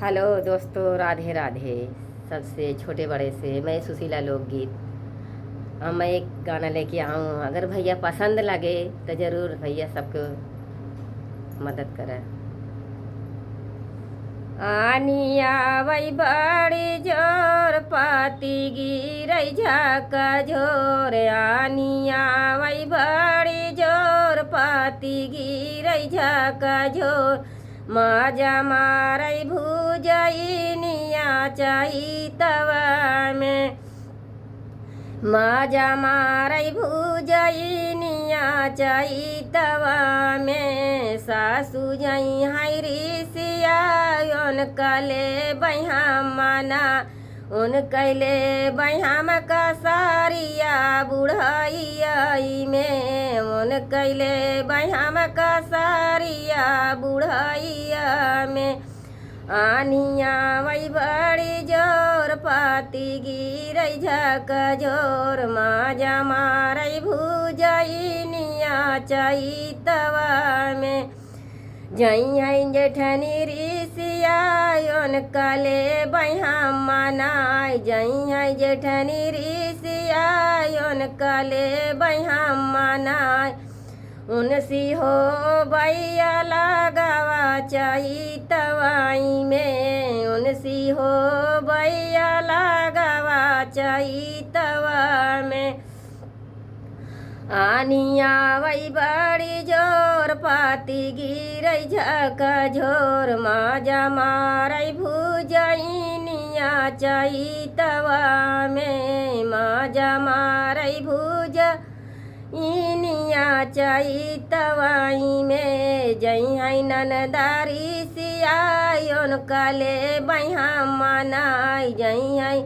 Hello दोस्तों, राधे राधे। सबसे छोटे बड़े से मैं सुशीला लोकगीत। अब मैं एक गाना लेके आऊँ, अगर भैया पसंद लगे तो ज़रूर भैया सबको मदद करें। आनिया वही बड़ी जोर पाती गिरई झाका झोर। आनिया वही बड़ी जोर पाती गिरई झाका झोर। माजा मारई भूजइनिया चाही तवा में। माजा मारई भूजइनिया चाही तवा में। सासू जई हाई ऋषिया उन कले बहा माना। उन कैले बहाम का सारिया बुढ़ाई में। उन कैले बहाम का सारिया बुढ़ाइया में। आनिया वही बड़ी जोर पाती गिरई झका झोर। माजा मारई भूजइनिया चाही तवा में। जई हई जेठनी ऋषिया उन कले बहा मनाय। जई हई जेठनी ऋषिया उन कले बहा मनाय। उनसी हो भैया लगावा चाही तवाई में। उनसी हो भैया लगावा चाही तवा में। आनिया वही बड़ी जोर पाती गिरई झका झोर। माजा मारई भूजइनिया चाही तवा में। माजा मारई भूजइनिया चाही तवाई में। जई हई ननदारी सियाई उन कले बहा मनाई। जई हई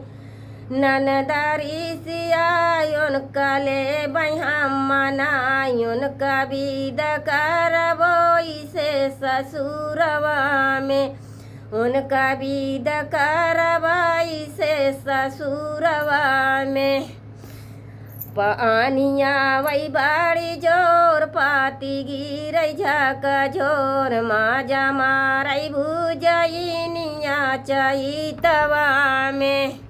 ननदारी सियाई उन कले बहा मनाई। उनका विद करबोई से ससुरवा में। उनका विद करबोई से ससुरवा में। आनिया वही बड़ी जोर पाती गिरई झका झोर। माजा मारई भूजइनिया चाही तवा में।